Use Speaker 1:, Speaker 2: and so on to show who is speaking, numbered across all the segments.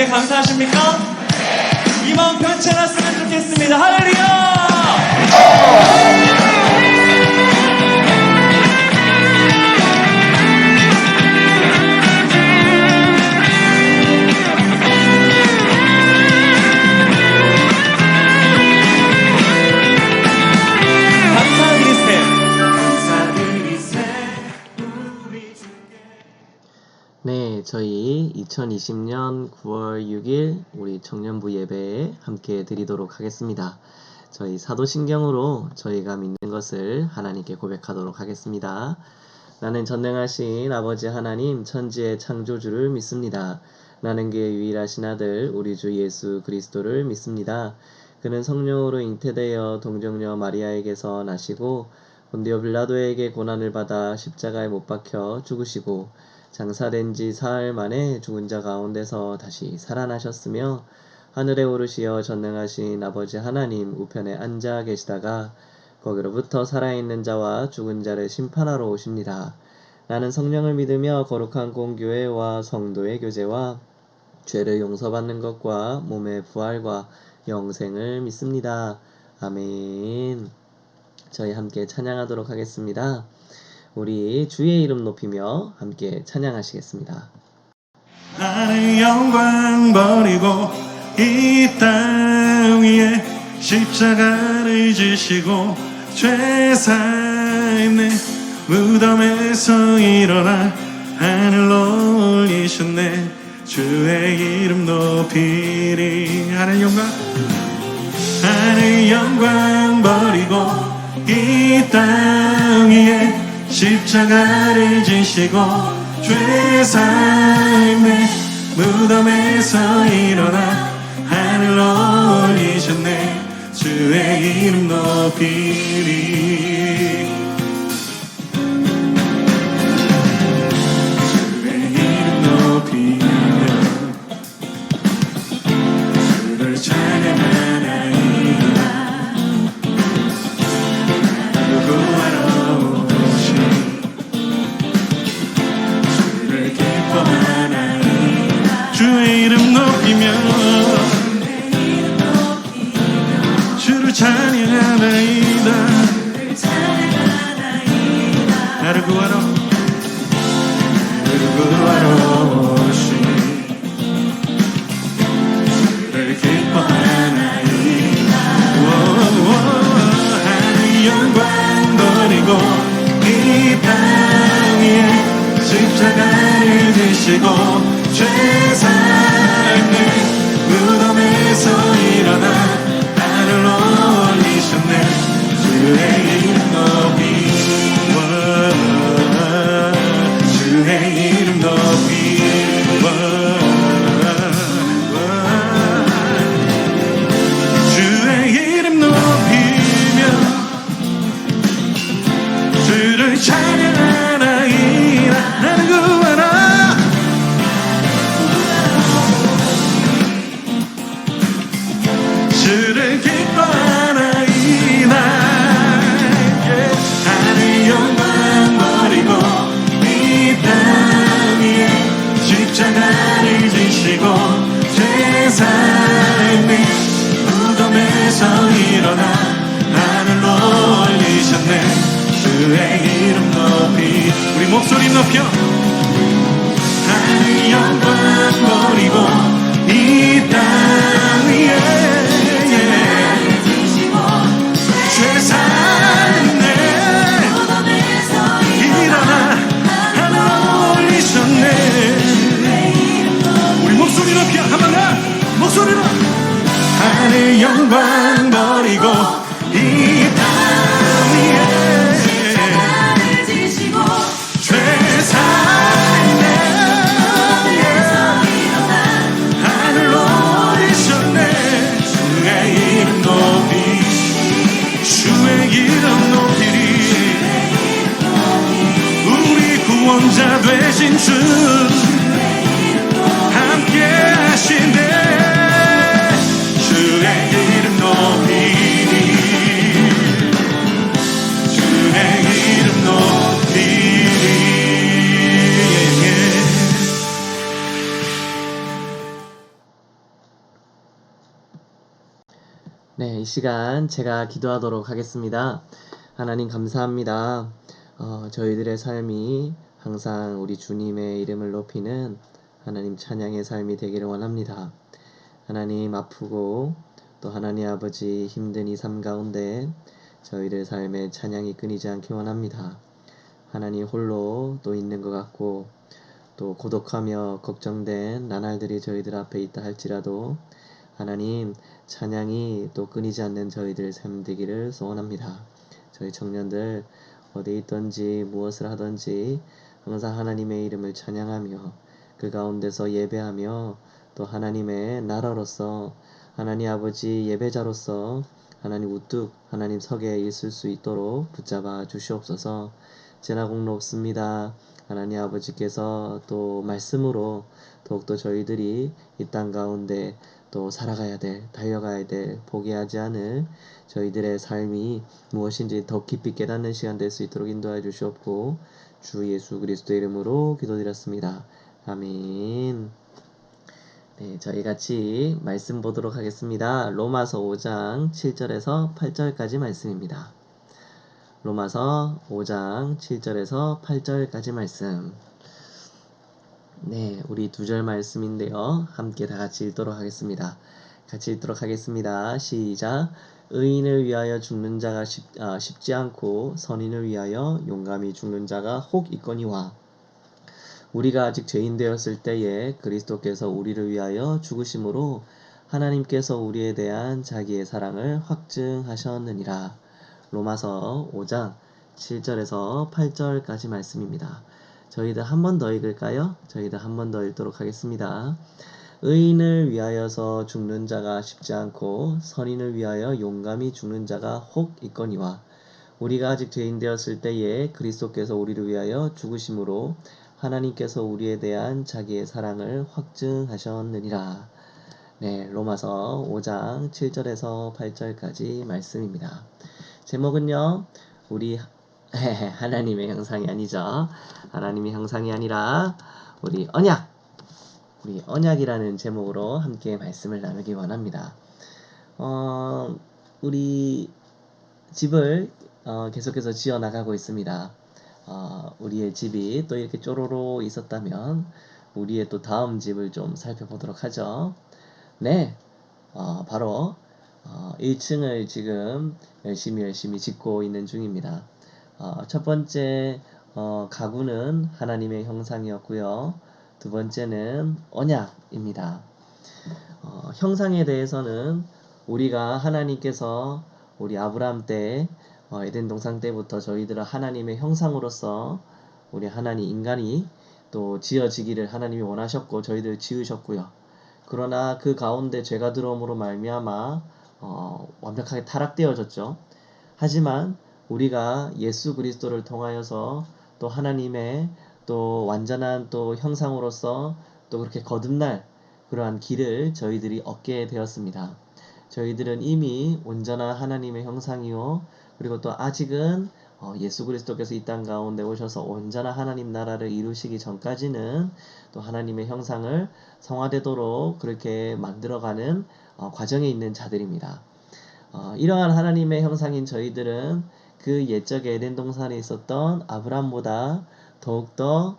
Speaker 1: 하나님께 감사하십니까? 이 마음 변치 않았으면 좋겠습니다. 할렐루야!
Speaker 2: 네, 저희 2020년 9월 6일 우리 청년부 예배에 함께 드리도록 하겠습니다. 저희 사도신경으로 저희가 믿는 것을 하나님께 고백하도록 하겠습니다. 나는 전능하신 아버지 하나님 천지의 창조주를 믿습니다. 나는 그의 유일하신 아들 우리 주 예수 그리스도를 믿습니다. 그는 성령으로 잉태되어 동정녀 마리아에게서 나시고 본디오 빌라도에게 고난을 받아 십자가에 못 박혀 죽으시고 장사된 지 사흘 만에 죽은 자 가운데서 다시 살아나셨으며 하늘에 오르시어 전능하신 아버지 하나님 우편에 앉아 계시다가 거기로부터 살아있는 자와 죽은 자를 심판하러 오십니다. 나는 성령을 믿으며 거룩한 공교회와 성도의 교제와 죄를 용서받는 것과 몸의 부활과 영생을 믿습니다. 아멘. 저희 함께 찬양하도록 하겠습니다. 우리 주의 이름 높이며 함께 찬양하시겠습니다.
Speaker 3: 나는 영광 버리고 이 땅 위에 십자가를 지시고 죄 사했네. 무덤에서 일어나 하늘로 올리셨네. 주의 이름 높이리. 하늘 영광 버리고 이 땅 위에 십자가를 지시고 죄 사했네. 무덤에서 일어나 하늘로 올리셨네. 주의 이름 높이리. 주의 이름 높이며 주를 찬양하나이다. 구하러 주의 이름 높이며 주를 찬양하나이다. 나를 구하러 오신 주를 기뻐하나이다. 하늘 영광 버리고 이 땅 위에 십자가를 지시고 죄 사했네. 무덤에서 일어나 하늘로 올리셨네. 주의 이름 높이 주의 이름 높이 주의 이름 높이며 주를 찬양하나이다. 나는 구하라 주를 기뻐하나이다. 하늘 영광 버리고 이 땅 위에 십자가를 지시고 죄 사했네. 무덤에서 일어나 하늘로 올리셨네. 주의 이름 높이 우리 목소리 높여 하늘 영광 버리고 이 땅 위에 죄 사했네. 일어나 하늘로 올리셨네. 우리 목소리 높여 한번 더 목소리로 하늘 영광 버리고 이 땅 위에 죄 사했네. 하늘로 올리셨네. 주의 이름 높이 주의 이름 높이리. 우리 구원자 되신 주 함께 하신대. 주의 이름 높이리. 주의 이름 높이리.
Speaker 2: 이 시간 제가 기도하도록 하겠습니다. 하나님 감사합니다. 저희들의 삶이 항상 우리 주님의 이름을 높이는 하나님 찬양의 삶이 되기를 원합니다. 하나님 아프고 또 하나님 아버지 힘든 이 삶 가운데 저희들 삶의 찬양이 끊이지 않기 원합니다. 하나님 홀로 또 있는 것 같고 또 고독하며 걱정된 나날들이 저희들 앞에 있다 할지라도 하나님 찬양이 또 끊이지 않는 저희들 삶 되기를 소원합니다. 저희 청년들 어디 있든지 무엇을 하든지 항상 하나님의 이름을 찬양하며 그 가운데서 예배하며 또 하나님의 나라로서 하나님 아버지 예배자로서 하나님 우뚝 하나님 석에 있을 수 있도록 붙잡아 주시옵소서. 제나공로 없습니다. 하나님 아버지께서 또 말씀으로 더욱더 저희들이 이 땅 가운데 또 살아가야 될, 달려가야 될, 포기하지 않을 저희들의 삶이 무엇인지 더 깊이 깨닫는 시간 될 수 있도록 인도해 주시옵고 주 예수 그리스도 이름으로 기도드렸습니다. 아멘. 네, 저희 같이 말씀 보도록 하겠습니다. 로마서 5장 7절에서 8절까지 말씀입니다. 로마서 5장 7절에서 8절까지 말씀. 네, 우리 두 절 말씀인데요. 함께 다 같이 읽도록 하겠습니다. 같이 읽도록 하겠습니다. 시작. 의인을 위하여 죽는 자가 쉽지 않고 선인을 위하여 용감히 죽는 자가 혹 있거니와 우리가 아직 죄인 되었을 때에 그리스도께서 우리를 위하여 죽으심으로 하나님께서 우리에 대한 자기의 사랑을 확증하셨느니라. 로마서 5장 7절에서 8절까지 말씀입니다. 저희들 한 번 더 읽을까요? 저희들 한 번 더 읽도록 하겠습니다. 의인을 위하여서 죽는 자가 쉽지 않고 선인을 위하여 용감히 죽는 자가 혹 있거니와 우리가 아직 죄인 되었을 때에 그리스도께서 우리를 위하여 죽으심으로 하나님께서 우리에 대한 자기의 사랑을 확증하셨느니라. 네, 로마서 5장 7절에서 8절까지 말씀입니다. 제목은요, 우리 하나님의 형상이 아니죠. 하나님의 형상이 아니라 우리 언약이라는 제목으로 함께 말씀을 나누기 원합니다. 우리 집을 계속해서 지어 나가고 있습니다. 우리의 집이 또 이렇게 쪼로로 있었다면 우리의 또 다음 집을 좀 살펴보도록 하죠. 네, 바로 1층을 지금 열심히 짓고 있는 중입니다. 첫 번째 가구는 하나님의 형상이었고요. 두 번째는 언약입니다. 형상에 대해서는 우리가 하나님께서 우리 아브라함 때 에덴 동산 때부터 저희들은 하나님의 형상으로서 우리 하나님 인간이 또 지어지기를 하나님이 원하셨고 저희들 지으셨고요. 그러나 그 가운데 죄가 들어옴으로 말미암아 완벽하게 타락되어졌죠. 하지만 우리가 예수 그리스도를 통하여서 또 하나님의 또 완전한 또 형상으로서 또 그렇게 거듭날 그러한 길을 저희들이 얻게 되었습니다. 저희들은 이미 온전한 하나님의 형상이요 그리고 또 아직은 예수 그리스도께서 이 땅 가운데 오셔서 온전한 하나님 나라를 이루시기 전까지는 또 하나님의 형상을 성화되도록 그렇게 만들어가는 과정에 있는 자들입니다. 이러한 하나님의 형상인 저희들은 그 옛적 에덴 동산에 있었던 아브라함보다 더욱더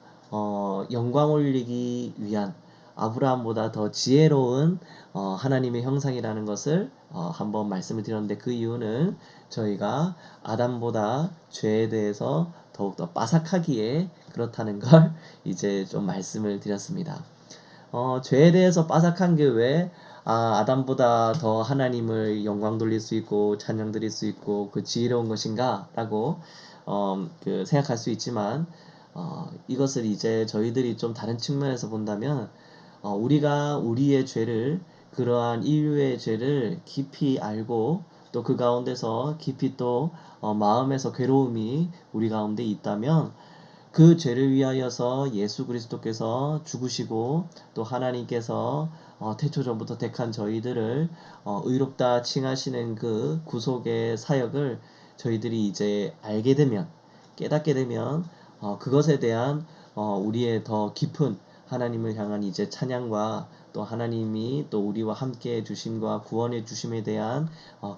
Speaker 2: 영광 올리기 위한 아브라함보다 더 지혜로운 하나님의 형상이라는 것을 한번 말씀을 드렸는데 그 이유는 저희가 아담보다 죄에 대해서 더욱더 빠삭하기에 그렇다는 걸 이제 좀 말씀을 드렸습니다. 죄에 대해서 빠삭한 게 왜 아담보다 더 하나님을 영광 돌릴 수 있고 찬양 드릴 수 있고 그 지혜로운 것인가 라고 생각할 수 있지만 이것을 이제 저희들이 좀 다른 측면에서 본다면 우리가 우리의 죄를 그러한 인류의 죄를 깊이 알고 또 그 가운데서 깊이 또 마음에서 괴로움이 우리 가운데 있다면 그 죄를 위하여서 예수 그리스도께서 죽으시고 또 하나님께서 태초 전부터 택한 저희들을 의롭다 칭하시는 그 구속의 사역을 저희들이 이제 알게 되면 깨닫게 되면 그것에 대한 우리의 더 깊은 하나님을 향한 이제 찬양과 또 하나님이 또 우리와 함께 해주심과 구원해 주심에 대한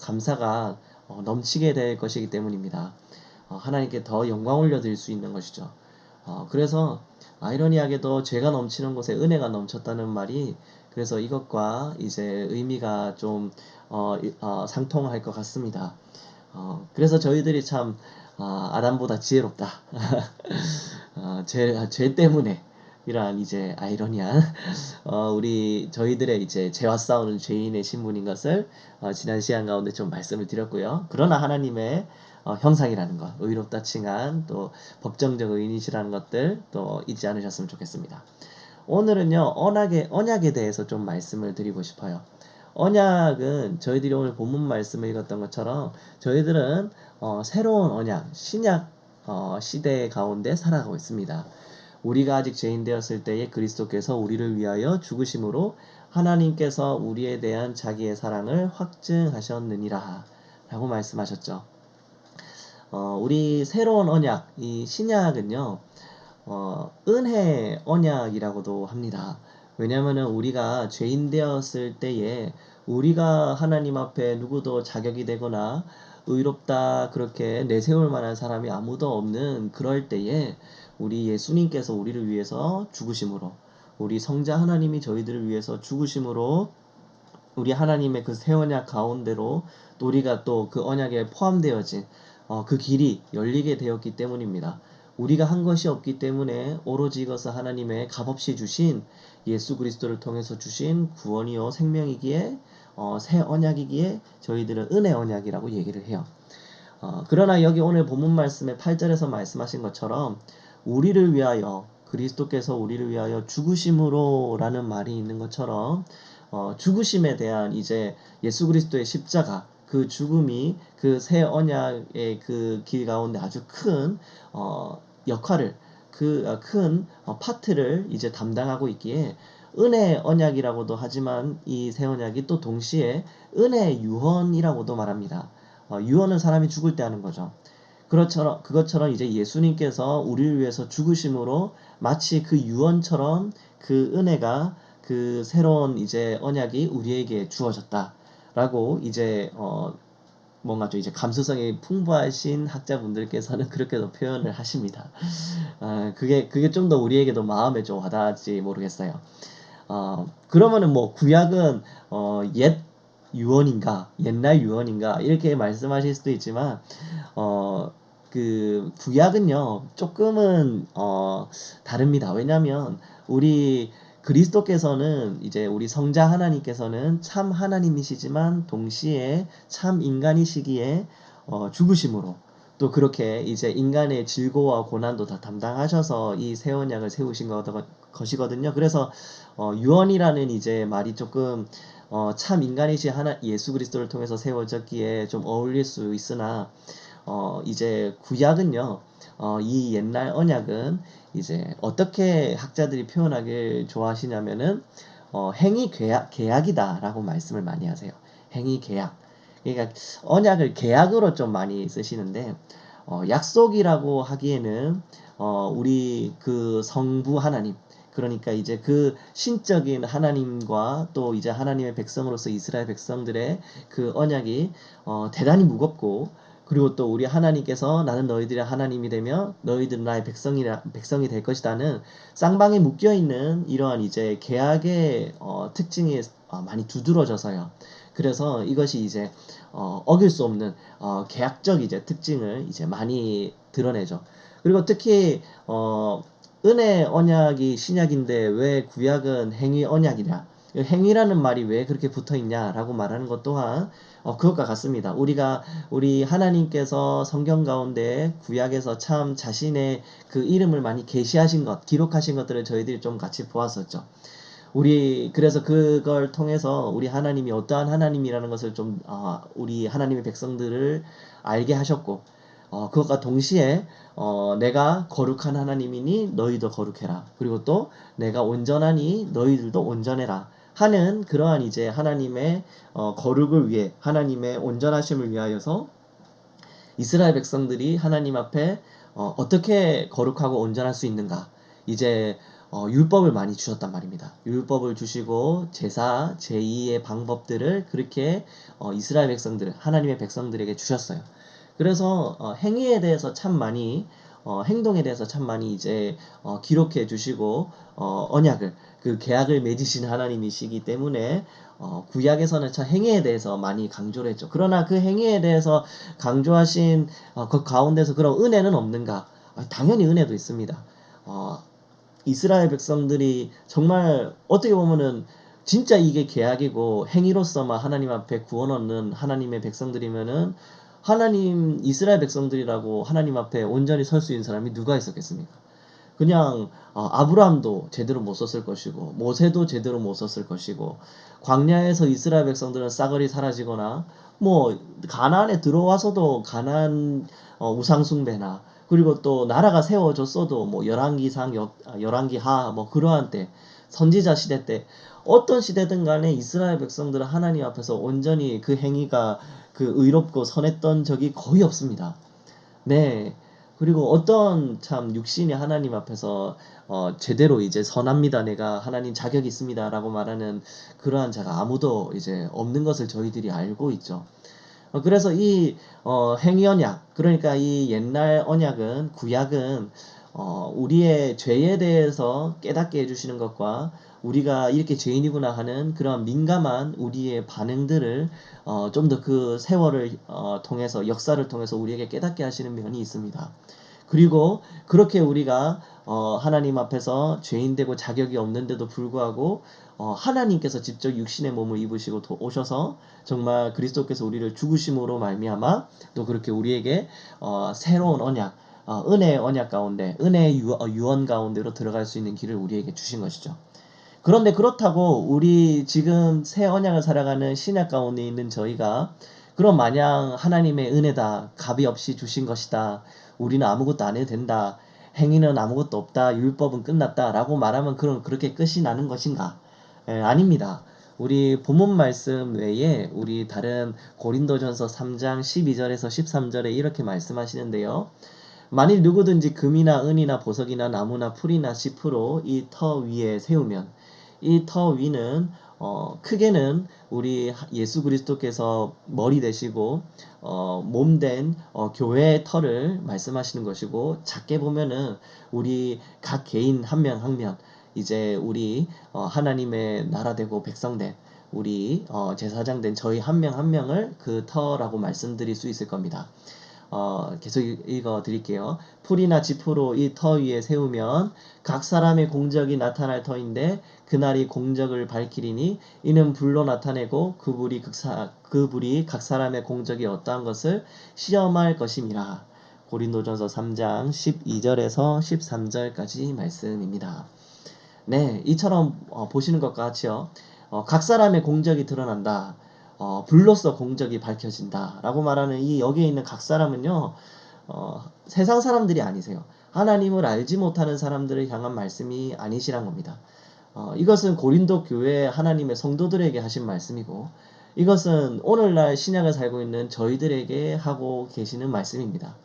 Speaker 2: 감사가 넘치게 될 것이기 때문입니다. 하나님께 더 영광 올려드릴 수 있는 것이죠. 그래서 아이러니하게도 죄가 넘치는 곳에 은혜가 넘쳤다는 말이 그래서 이것과 이제 의미가 좀 상통할 것 같습니다. 그래서 저희들이 참 아담보다 지혜롭다. 죄 때문에 이러한 이제 아이러니한 우리 저희들의 이제 죄와 싸우는 죄인의 신분인 것을 지난 시간 가운데 좀 말씀을 드렸고요. 그러나 하나님의 형상이라는 것, 의롭다 칭한 또 법정적 의인이시라는 것들 또 잊지 않으셨으면 좋겠습니다. 오늘은요 언약에 대해서 좀 말씀을 드리고 싶어요. 언약은 저희들이 오늘 본문 말씀을 읽었던 것처럼 저희들은 새로운 언약, 신약 시대 가운데 살아가고 있습니다. 우리가 아직 죄인 되었을 때에 그리스도께서 우리를 위하여 죽으심으로 하나님께서 우리에 대한 자기의 사랑을 확증하셨느니라 라고 말씀하셨죠. 우리 새로운 언약, 이 신약은요 은혜 언약이라고도 합니다. 왜냐하면 우리가 죄인 되었을 때에 우리가 하나님 앞에 누구도 자격이 되거나 의롭다 그렇게 내세울 만한 사람이 아무도 없는 그럴 때에 우리 예수님께서 우리를 위해서 죽으심으로 우리 성자 하나님이 저희들을 위해서 죽으심으로 우리 하나님의 그 새 언약 가운데로 또 우리가 또 그 언약에 포함되어진 그 길이 열리게 되었기 때문입니다. 우리가 한 것이 없기 때문에 오로지 이것은 하나님의 값없이 주신 예수 그리스도를 통해서 주신 구원이요 생명이기에 새 언약이기에 저희들은 은혜 언약이라고 얘기를 해요. 그러나 여기 오늘 본문 말씀의 8절에서 말씀하신 것처럼 우리를 위하여 그리스도께서 우리를 위하여 죽으심으로 라는 말이 있는 것처럼 죽으심에 대한 이제 예수 그리스도의 십자가 그 죽음이 그 새 언약의 그 길 가운데 아주 큰 역할을 큰 파트를 이제 담당하고 있기에 은혜 언약이라고도 하지만 이 새 언약이 또 동시에 은혜 유언이라고도 말합니다. 유언은 사람이 죽을 때 하는 거죠. 그것처럼 이제 예수님께서 우리를 위해서 죽으심으로 마치 그 유언처럼 그 은혜가 그 새로운 이제 언약이 우리에게 주어졌다라고 이제 뭔가 좀 이제 감수성이 풍부하신 학자분들께서는 그렇게도 표현을 하십니다. 그게 좀 더 우리에게도 마음에 좀 와닿을지 모르겠어요. 그러면은 뭐 구약은 옛 유언인가 옛날 유언인가 이렇게 말씀하실 수도 있지만 그 구약은요 조금은 다릅니다. 왜냐하면 우리 그리스도께서는 이제 우리 성자 하나님께서는 참 하나님이시지만 동시에 참 인간이시기에 죽으심으로 또 그렇게 이제 인간의 질고와 고난도 다 담당하셔서 이 새 언약을 세우신 것이거든요. 그래서 유언이라는 이제 말이 조금 참 인간이신 예수 그리스도를 통해서 세워졌기에 좀 어울릴 수 있으나 이제 구약은요 이 옛날 언약은 이제 어떻게 학자들이 표현하길 좋아하시냐면은 행위 계약이다라고 말씀을 많이 하세요. 행위 계약. 그러니까 언약을 계약으로 좀 많이 쓰시는데 약속이라고 하기에는 우리 그 성부 하나님 그러니까 이제 그 신적인 하나님과 또 이제 하나님의 백성으로서 이스라엘 백성들의 그 언약이 대단히 무겁고 그리고 또 우리 하나님께서 나는 너희들의 하나님이 되며 너희들은 나의 백성이 될 것이다는 쌍방에 묶여 있는 이러한 이제 계약의 특징이 많이 두드러져서요. 그래서 이것이 이제 어길 수 없는 계약적 이제 특징을 이제 많이 드러내죠. 그리고 특히 은혜 언약이 신약인데 왜 구약은 행위 언약이냐? 행위라는 말이 왜 그렇게 붙어 있냐라고 말하는 것 또한 그것과 같습니다. 우리 하나님께서 성경 가운데 구약에서 참 자신의 그 이름을 많이 계시하신 것, 기록하신 것들을 저희들이 좀 같이 보았었죠. 그래서 그걸 통해서 우리 하나님이 어떠한 하나님이라는 것을 좀 우리 하나님의 백성들을 알게 하셨고 그것과 동시에 내가 거룩한 하나님이니 너희도 거룩해라. 그리고 또 내가 온전하니 너희들도 온전해라. 하는 그러한 이제 하나님의 거룩을 위해 하나님의 온전하심을 위하여서 이스라엘 백성들이 하나님 앞에 어떻게 거룩하고 온전할 수 있는가? 이제 율법을 많이 주셨단 말입니다. 율법을 주시고 제사, 제2의 방법들을 그렇게 이스라엘 백성들, 하나님의 백성들에게 주셨어요. 그래서 행위에 대해서 참 많이 행동에 대해서 참 많이 이제 기록해 주시고 언약을 그 계약을 맺으신 하나님이시기 때문에 구약에서는 참 행위에 대해서 많이 강조를 했죠. 그러나 그 행위에 대해서 강조하신 그 가운데서 그런 은혜는 없는가? 당연히 은혜도 있습니다. 이스라엘 백성들이 정말 어떻게 보면은 진짜 이게 계약이고 행위로서만 하나님 앞에 구원 얻는 하나님의 백성들이면은 하나님 이스라엘 백성들이라고 하나님 앞에 온전히 설 수 있는 사람이 누가 있었겠습니까? 그냥 아브라함도 제대로 못 썼을 것이고 모세도 제대로 못 썼을 것이고 광야에서 이스라엘 백성들은 싸그리 사라지거나 뭐 가나안에 들어와서도 가나안 우상 숭배나 그리고 또 나라가 세워졌어도 뭐 열왕기상 열왕기하 뭐 그러한 때 선지자 시대 때 어떤 시대든 간에 이스라엘 백성들은 하나님 앞에서 온전히 그 행위가 그 의롭고 선했던 적이 거의 없습니다. 네. 그리고 어떤 참 육신이 하나님 앞에서 제대로 이제 선합니다. 내가 하나님 자격이 있습니다라고 말하는 그러한 자가 아무도 이제 없는 것을 저희들이 알고 있죠. 그래서 이 행위 언약, 그러니까 이 옛날 언약은 구약은 우리의 죄에 대해서 깨닫게 해주시는 것과 우리가 이렇게 죄인이구나 하는 그런 민감한 우리의 반응들을 좀 더 그 세월을 통해서 역사를 통해서 우리에게 깨닫게 하시는 면이 있습니다. 그리고 그렇게 우리가 하나님 앞에서 죄인 되고 자격이 없는데도 불구하고 하나님께서 직접 육신의 몸을 입으시고 오셔서 정말 그리스도께서 우리를 죽으심으로 말미암아 또 그렇게 우리에게 새로운 언약, 은혜의 언약 가운데, 은혜의 유언 가운데로 들어갈 수 있는 길을 우리에게 주신 것이죠. 그런데 그렇다고 우리 지금 새 언약을 살아가는 신약 가운데 있는 저희가 그럼 마냥 하나님의 은혜다, 값이 없이 주신 것이다, 우리는 아무것도 안 해도 된다, 행위는 아무것도 없다, 율법은 끝났다 라고 말하면 그럼 그렇게 끝이 나는 것인가? 아닙니다. 우리 본문 말씀 외에 우리 다른 고린도전서 3장 12절에서 13절에 이렇게 말씀하시는데요. 만일 누구든지 금이나 은이나 보석이나 나무나 풀이나 짚으로 이 터 위에 세우면 이 터 위는 크게는 우리 예수 그리스도께서 머리 되시고 몸된 교회의 터를 말씀하시는 것이고 작게 보면은 우리 각 개인 한 명 한 명 이제 우리 하나님의 나라 되고 백성 된 우리 제사장 된 저희 한 명 한 명을 그 터라고 말씀드릴 수 있을 겁니다. 계속 읽어 드릴게요. 풀이나 지푸로 이 터 위에 세우면 각 사람의 공적이 나타날 터인데 그날이 공적을 밝히리니 이는 불로 나타내고 그 불이 각 사람의 공적이 어떠한 것을 시험할 것임이라. 고린도전서 3장 12절에서 13절까지 말씀입니다. 네, 이처럼 보시는 것과 같이요. 각 사람의 공적이 드러난다. 불로써 공적이 밝혀진다 라고 말하는 이 여기에 있는 각 사람은요 세상 사람들이 아니세요. 하나님을 알지 못하는 사람들을 향한 말씀이 아니시란 겁니다. 이것은 고린도 교회 하나님의 성도들에게 하신 말씀이고 이것은 오늘날 신약을 살고 있는 저희들에게 하고 계시는 말씀입니다.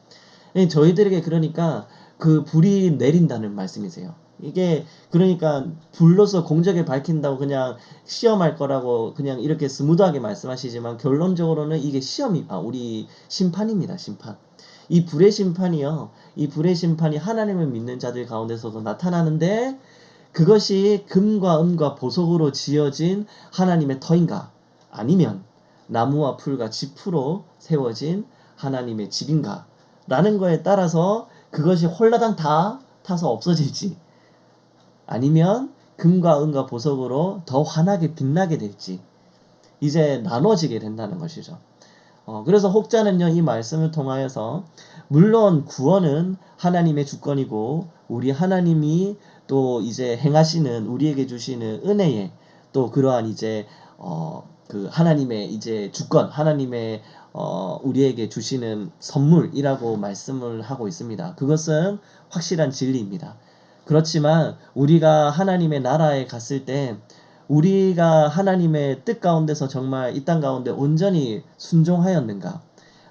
Speaker 2: 저희들에게 그러니까 그 불이 내린다는 말씀이세요. 이게 그러니까 불로서 공적을 밝힌다고 그냥 시험할 거라고 그냥 이렇게 스무드하게 말씀하시지만 결론적으로는 이게 우리 심판입니다. 심판. 이 불의 심판이요. 이 불의 심판이 하나님을 믿는 자들 가운데서도 나타나는데 그것이 금과 은과 보석으로 지어진 하나님의 터인가? 아니면 나무와 풀과 짚으로 세워진 하나님의 집인가? 라는 거에 따라서 그것이 홀라당 다 타서 없어질지 아니면 금과 은과 보석으로 더 환하게 빛나게 될지 이제 나눠지게 된다는 것이죠. 그래서 혹자는요 이 말씀을 통하여서 물론 구원은 하나님의 주권이고 우리 하나님이 또 이제 행하시는 우리에게 주시는 은혜에 또 그러한 이제 그 하나님의 이제 주권 하나님의 우리에게 주시는 선물이라고 말씀을 하고 있습니다. 그것은 확실한 진리입니다. 그렇지만 우리가 하나님의 나라에 갔을 때 우리가 하나님의 뜻 가운데서 정말 이 땅 가운데 온전히 순종하였는가?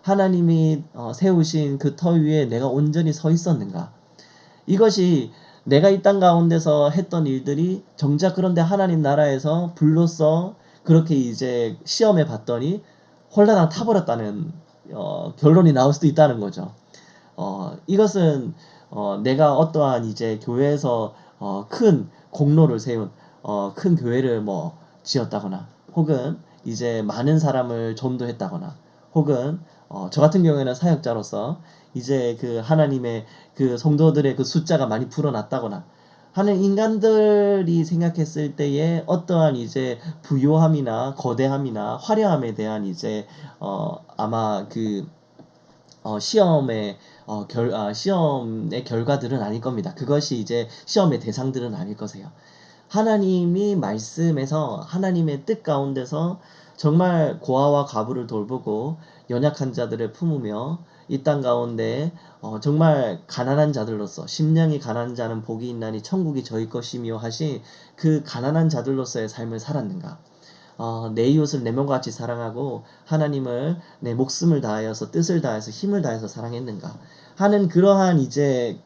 Speaker 2: 하나님이 세우신 그 터 위에 내가 온전히 서 있었는가? 이것이 내가 이 땅 가운데서 했던 일들이 정작 그런데 하나님 나라에서 불로써 그렇게 이제 시험해 봤더니 홀라당 타버렸다는 결론이 나올 수도 있다는 거죠. 이것은 내가 어떠한 이제 교회에서 큰 공로를 세운 큰 교회를 뭐 지었다거나 혹은 이제 많은 사람을 전도했다거나 혹은 저 같은 경우에는 사역자로서 이제 그 하나님의 그 성도들의 그 숫자가 많이 불어났다거나 하는 인간들이 생각했을 때에 어떠한 이제 부요함이나 거대함이나 화려함에 대한 이제 아마 그 시험의 결과들은 아닐 겁니다. 그것이 이제 시험의 대상들은 아닐 거세요. 하나님이 말씀에서 하나님의 뜻 가운데서 정말 고아와 과부를 돌보고 연약한 자들을 품으며 이 땅 가운데 정말 가난한 자들로서 심령이 가난한 자는 복이 있나니 천국이 저희 것이며 하신 그 가난한 자들로서의 삶을 살았는가? 내 이웃을 내 몸과 같이 사랑하고 하나님을 내 목숨을 다하여서 뜻을 다해서 힘을 다해서 사랑했는가 하는 그러한 이제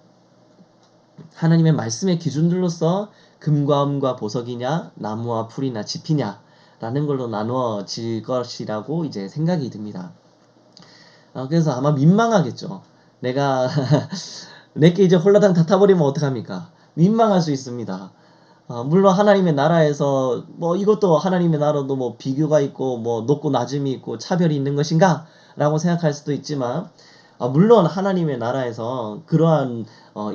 Speaker 2: 하나님의 말씀의 기준들로서 금과 음과 보석이냐 나무와 풀이나 짚이냐 라는 걸로 나누어질 것이라고 이제 생각이 듭니다. 그래서 아마 민망하겠죠. 내가 내게 이제 홀라당 다 타버리면 어떡합니까? 민망할 수 있습니다. 물론 하나님의 나라에서 뭐 이것도 하나님의 나라도 뭐 비교가 있고 뭐 높고 낮음이 있고 차별이 있는 것인가? 라고 생각할 수도 있지만 물론 하나님의 나라에서 그러한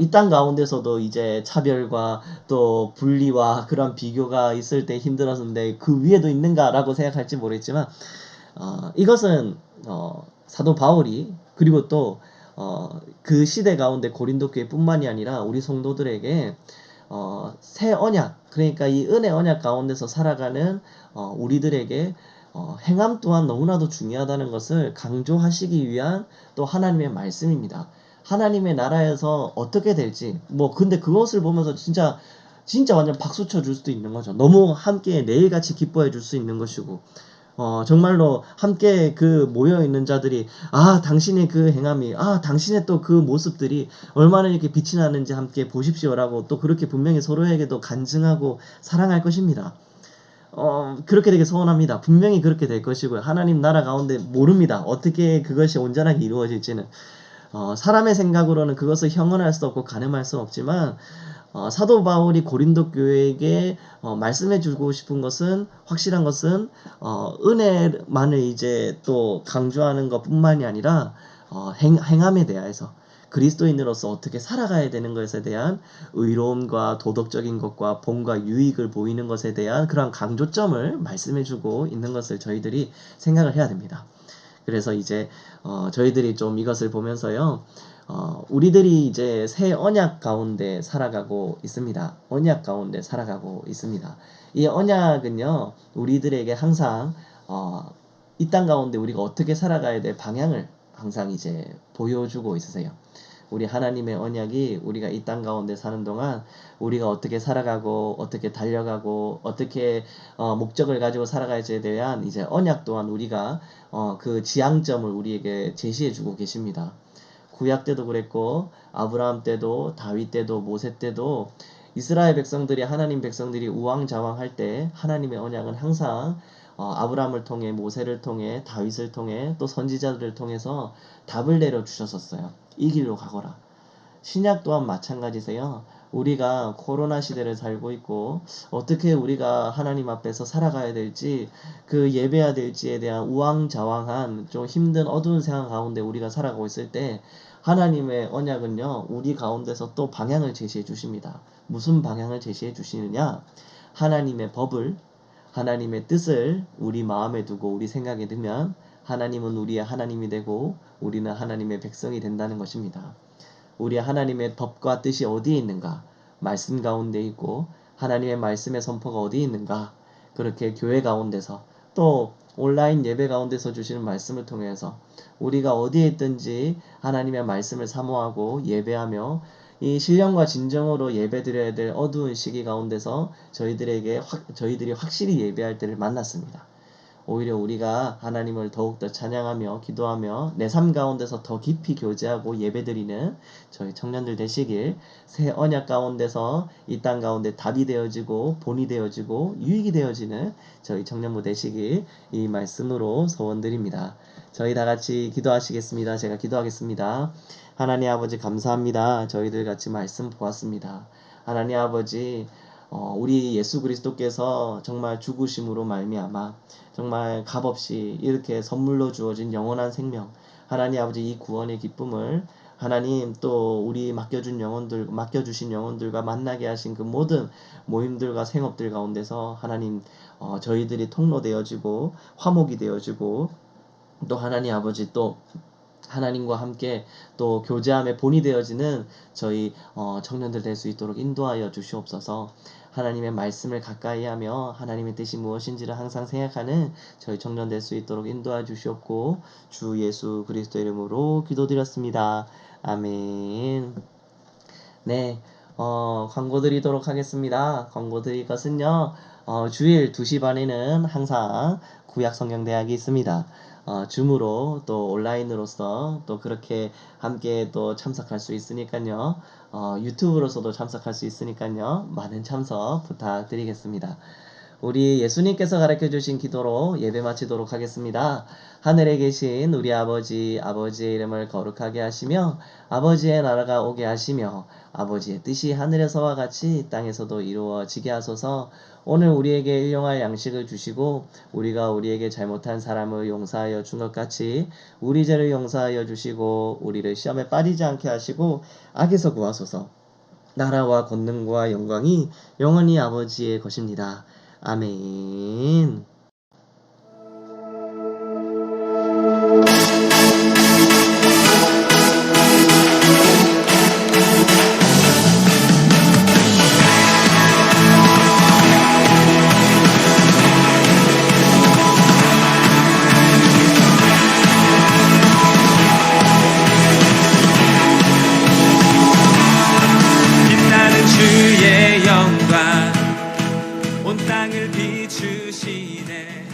Speaker 2: 이 땅 가운데서도 이제 차별과 또 분리와 그런 비교가 있을 때 힘들었는데 그 위에도 있는가라고 생각할지 모르겠지만 이것은 사도 바울이 그리고 또 그 시대 가운데 고린도 교회뿐만이 아니라 우리 성도들에게 새 언약 그러니까 이 은혜 언약 가운데서 살아가는 우리들에게 행함 또한 너무나도 중요하다는 것을 강조하시기 위한 또 하나님의 말씀입니다. 하나님의 나라에서 어떻게 될지 뭐 근데 그것을 보면서 진짜 완전 박수 쳐 줄 수도 있는 거죠. 너무 함께 매일같이 기뻐해 줄 수 있는 것이고 정말로 함께 그 모여 있는 자들이 당신의 그 행함이 당신의 또 그 모습들이 얼마나 이렇게 빛이 나는지 함께 보십시오라고 또 그렇게 분명히 서로에게도 간증하고 사랑할 것입니다. 그렇게 되게 소원합니다. 분명히 그렇게 될 것이고요. 하나님 나라 가운데 모릅니다. 어떻게 그것이 온전하게 이루어질지는. 사람의 생각으로는 그것을 형언할 수 없고 가늠할 수 없지만 사도 바울이 고린도 교회에게 말씀해 주고 싶은 것은 확실한 것은 은혜만을 이제 또 강조하는 것뿐만이 아니라 행함에 대해서 그리스도인으로서 어떻게 살아가야 되는 것에 대한 의로움과 도덕적인 것과 본과 유익을 보이는 것에 대한 그런 강조점을 말씀해 주고 있는 것을 저희들이 생각을 해야 됩니다. 그래서 이제 저희들이 좀 이것을 보면서요. 우리들이 이제 새 언약 가운데 살아가고 있습니다. 언약 가운데 살아가고 있습니다. 이 언약은요. 우리들에게 항상 이 땅 가운데 우리가 어떻게 살아가야 될 방향을 항상 이제 보여주고 있으세요. 우리 하나님의 언약이 우리가 이 땅 가운데 사는 동안 우리가 어떻게 살아가고 어떻게 달려가고 어떻게 목적을 가지고 살아갈지에 대한 이제 언약 또한 우리가 그 지향점을 우리에게 제시해 주고 계십니다. 구약 때도 그랬고 아브라함 때도 다윗 때도 모세 때도 이스라엘 백성들이 하나님 백성들이 우왕좌왕할 때 하나님의 언약은 항상 아브라함을 통해 모세를 통해 다윗을 통해 또 선지자들을 통해서 답을 내려 주셨었어요. 이 길로 가거라. 신약 또한 마찬가지세요. 우리가 코로나 시대를 살고 있고 어떻게 우리가 하나님 앞에서 살아가야 될지 그 예배해야 될지에 대한 우왕좌왕한 좀 힘든 어두운 상황 가운데 우리가 살아가고 있을 때 하나님의 언약은요 우리 가운데서 또 방향을 제시해 주십니다. 무슨 방향을 제시해 주시느냐? 하나님의 법을 하나님의 뜻을 우리 마음에 두고 우리 생각에 두면 하나님은 우리의 하나님이 되고 우리는 하나님의 백성이 된다는 것입니다. 우리 하나님의 법과 뜻이 어디에 있는가? 말씀 가운데 있고 하나님의 말씀의 선포가 어디에 있는가? 그렇게 교회 가운데서 또 온라인 예배 가운데서 주시는 말씀을 통해서 우리가 어디에 있든지 하나님의 말씀을 사모하고 예배하며 이 신령과 진정으로 예배드려야 될 어두운 시기 가운데서 저희들이 확실히 예배할 때를 만났습니다. 오히려 우리가 하나님을 더욱더 찬양하며 기도하며 내 삶 가운데서 더 깊이 교제하고 예배드리는 저희 청년들 되시길, 새 언약 가운데서 이 땅 가운데 답이 되어지고 본이 되어지고 유익이 되어지는 저희 청년부 되시길 이 말씀으로 소원드립니다. 저희 다 같이 기도하시겠습니다. 제가 기도하겠습니다. 하나님 아버지 감사합니다. 저희들 같이 말씀 보았습니다. 하나님 아버지, 우리 예수 그리스도께서 정말 죽으심으로 말미암아 정말 값없이 이렇게 선물로 주어진 영원한 생명, 하나님 아버지 이 구원의 기쁨을 하나님 또 우리 맡겨주신 영혼들과 만나게 하신 그 모든 모임들과 생업들 가운데서 하나님 저희들이 통로되어지고 화목이 되어지고 또 하나님 아버지 또 하나님과 함께 또 교제함의 본이 되어지는 저희 청년들 될 수 있도록 인도하여 주시옵소서. 하나님의 말씀을 가까이 하며 하나님의 뜻이 무엇인지를 항상 생각하는 저희 청년 될 수 있도록 인도하여 주시옵고 주 예수 그리스도 이름으로 기도드렸습니다. 아멘. 네, 광고 드리도록 하겠습니다. 광고 드릴 것은요, 주일 2시 반에는 항상 구약성경대학이 있습니다. 줌으로 또 온라인으로서 또 그렇게 함께 또 참석할 수 있으니까요. 유튜브로서도 참석할 수 있으니까요. 많은 참석 부탁드리겠습니다. 우리 예수님께서 가르쳐주신 기도로 예배 마치도록 하겠습니다. 하늘에 계신 우리 아버지, 아버지의 이름을 거룩하게 하시며 아버지의 나라가 오게 하시며 아버지의 뜻이 하늘에서와 같이 땅에서도 이루어지게 하소서. 오늘 우리에게 일용할 양식을 주시고 우리가 우리에게 잘못한 사람을 용서하여 준 것 같이 우리 죄를 용서하여 주시고 우리를 시험에 빠지지 않게 하시고 악에서 구하소서. 나라와 권능과 영광이 영원히 아버지의 것입니다. 아멘.
Speaker 1: 빛나는 주의 영광 온 땅을 비추시네.